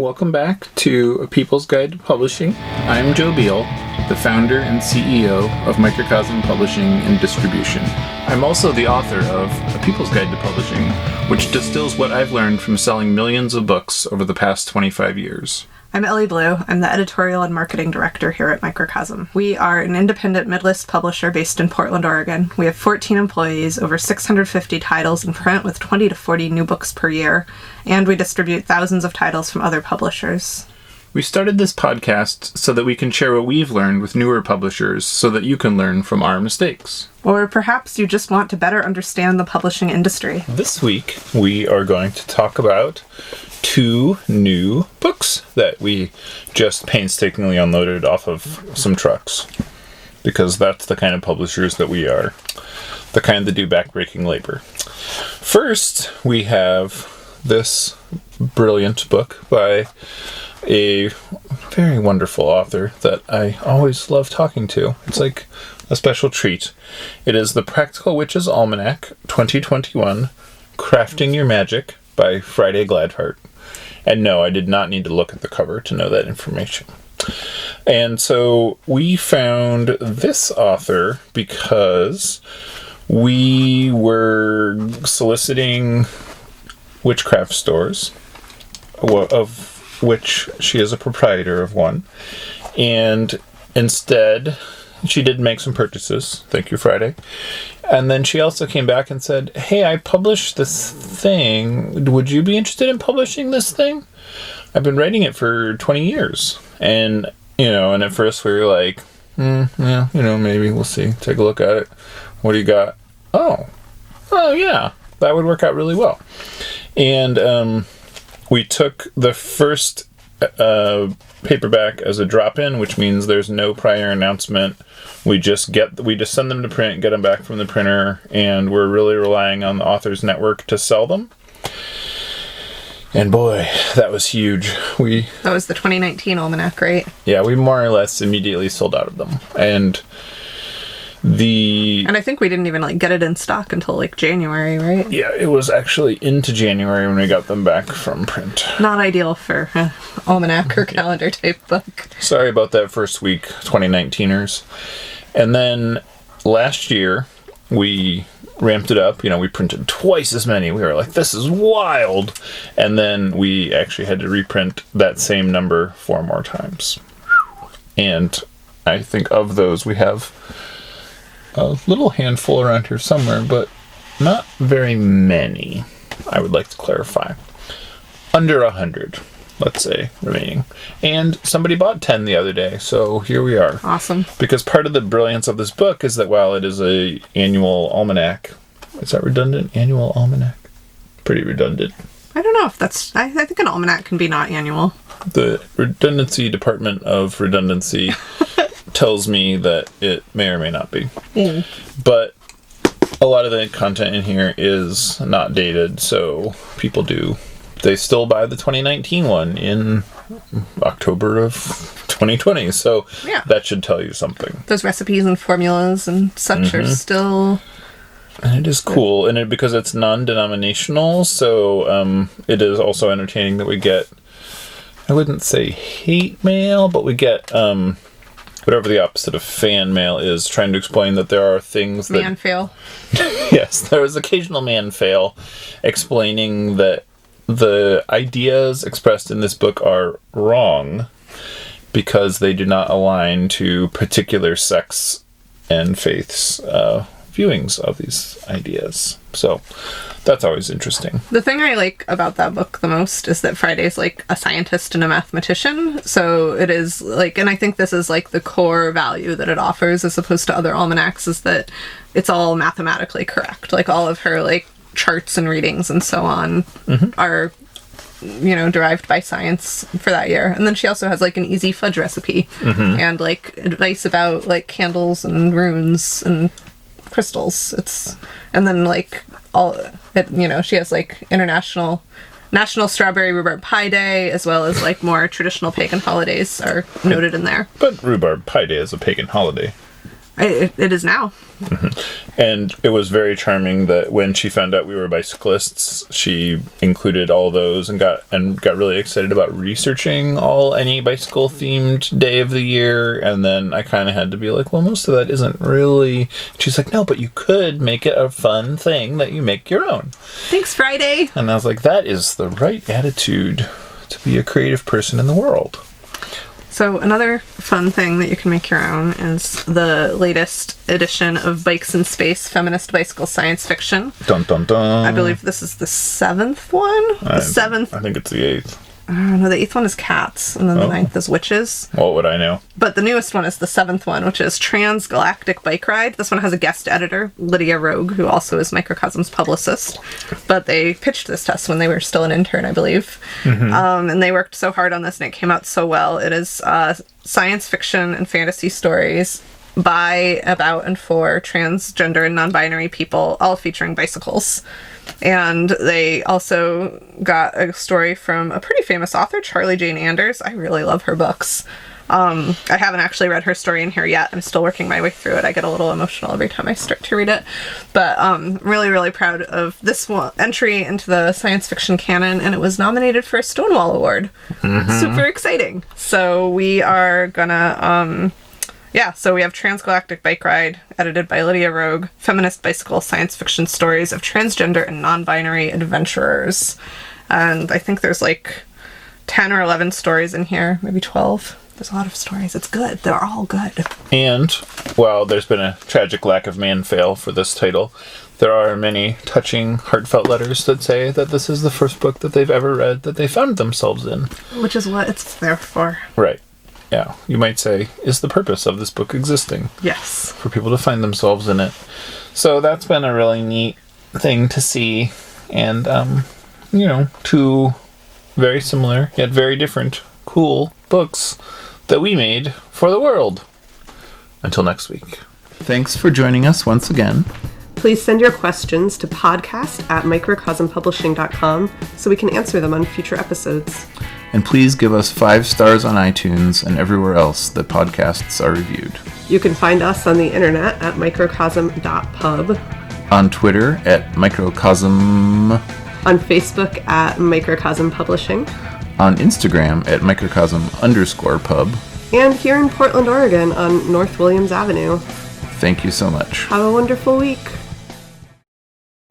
Welcome back to A People's Guide to Publishing. I'm Joe Beal, the founder and CEO of Microcosm Publishing and Distribution. I'm also the author of A People's Guide to Publishing, which distills what I've learned from selling millions of books over the past 25 years. I'm Ellie Blue. I'm the editorial and marketing director here at Microcosm. We are an independent mid-list publisher based in Portland, Oregon. We have 14 employees, over 650 titles in print with 20 to 40 new books per year, and we distribute thousands of titles from other publishers. We started this podcast so that we can share what we've learned with newer publishers so that you can learn from our mistakes. Or perhaps you just want to better understand the publishing industry. This week, we are going to talk about 2 new books that we just painstakingly unloaded off of some trucks. Because that's the kind of publishers that we are. The kind that do backbreaking labor. First, we have this brilliant book by a very wonderful author that I always love talking to. It's like a special treat. It is The Practical Witch's Almanac 2021, Crafting Your Magic by Friday Gladheart. And no, I did not need to look at the cover to know that information. And so we found this author because we were soliciting witchcraft stores, of which she is a proprietor of one. And instead, she did make some purchases. Thank you, Friday. And then she also came back and said, hey, I published this thing. Would you be interested in publishing this thing? I've been writing it for 20 years. And, and at first we were like, yeah, maybe we'll see. Take a look at it. What do you got? Oh, yeah, that would work out really well. And we took the first paperback as a drop-in, which means there's no prior announcement. We just send them to print, get them back from the printer, and we're really relying on the author's network to sell them. And boy, that was huge. That was the 2019 Almanac, right? Yeah, we more or less immediately sold out of them. And I think we didn't even get it in stock until January, right? Yeah, it was actually into January when we got them back from print. Not ideal for an almanac or calendar type book. Sorry about that first week, 2019ers. And then last year we ramped it up. We printed twice as many. We were like, this is wild. And then we actually had to reprint that same number 4 more times. And I think of those we have a little handful around here somewhere, but not very many, I would like to clarify. Under 100, let's say, remaining. And somebody bought 10 the other day, so here we are. Awesome. Because part of the brilliance of this book is that while it is a annual almanac, is that redundant? Annual almanac? Pretty redundant. I don't know if that's... I think an almanac can be not annual. The redundancy department of redundancy tells me that it may or may not be. Mm. But a lot of the content in here is not dated, so they still buy the 2019 one in October of 2020, so yeah. That should tell you something. Those recipes and formulas and such are still... And it is cool, and because it's non-denominational, so it is also entertaining that we get, I wouldn't say hate mail, but we get... whatever the opposite of fan mail is, trying to explain that there are things that... Man fail. Yes, there is occasional man fail, explaining that the ideas expressed in this book are wrong because they do not align to particular sects and faiths' viewings of these ideas. So that's always interesting. The thing I like about that book the most is that Friday's a scientist and a mathematician. So it is and I think this is the core value that it offers as opposed to other almanacs, is that it's all mathematically correct. All of her charts and readings and so on are derived by science for that year. And then she also has an easy fudge recipe and advice about candles and runes and crystals. And then she has National Strawberry Rhubarb Pie Day, as well as more traditional pagan holidays are noted in there. But Rhubarb Pie Day is a pagan holiday. It is now. And it was very charming that when she found out we were bicyclists, she included all those and got really excited about researching any bicycle themed day of the year. And then I kind of had to be like, well, most of that isn't really. She's like, no, but you could make it a fun thing that you make your own. Thanks, Friday. And I was like, that is the right attitude to be a creative person in the world. So another fun thing that you can make your own is the latest edition of Bikes in Space, Feminist Bicycle Science Fiction. Dun dun dun. I believe this is the 7th one? I think it's the 8th. I don't know, the 8th one is cats, and then the 9th is witches. What would I know? But the newest one is the 7th one, which is Trans-Galactic Bike Ride. This one has a guest editor, Lydia Rogue, who also is Microcosm's publicist. But they pitched this to us when they were still an intern, I believe. And they worked so hard on this, and it came out so well. It is science fiction and fantasy stories by, about, and for transgender and non-binary people, all featuring bicycles. And they also got a story from a pretty famous author, Charlie Jane Anders. I really love her books. I haven't actually read her story in here yet. I'm still working my way through it. I get a little emotional every time I start to read it. But really, really proud of this one entry into the science fiction canon, and it was nominated for a Stonewall Award. Super exciting. So we are gonna... so we have Trans-Galactic Bike Ride, edited by Lydia Rogue, feminist bicycle science fiction stories of transgender and non-binary adventurers. And I think there's like 10 or 11 stories in here, maybe 12. There's a lot of stories. It's good. They're all good. And while there's been a tragic lack of man-fail for this title, there are many touching, heartfelt letters that say that this is the first book that they've ever read that they found themselves in. Which is what it's there for. Right. Yeah, you might say, is the purpose of this book existing. Yes. For people to find themselves in it. So that's been a really neat thing to see. And, two very similar, yet very different, cool books that we made for the world. Until next week. Thanks for joining us once again. Please send your questions to podcast@microcosmpublishing.com so we can answer them on future episodes. And please give us 5 stars on iTunes and everywhere else that podcasts are reviewed. You can find us on the internet at microcosm.pub. On Twitter at Microcosm. On Facebook at Microcosm Publishing. On Instagram at Microcosm_pub. And here in Portland, Oregon on North Williams Avenue. Thank you so much. Have a wonderful week.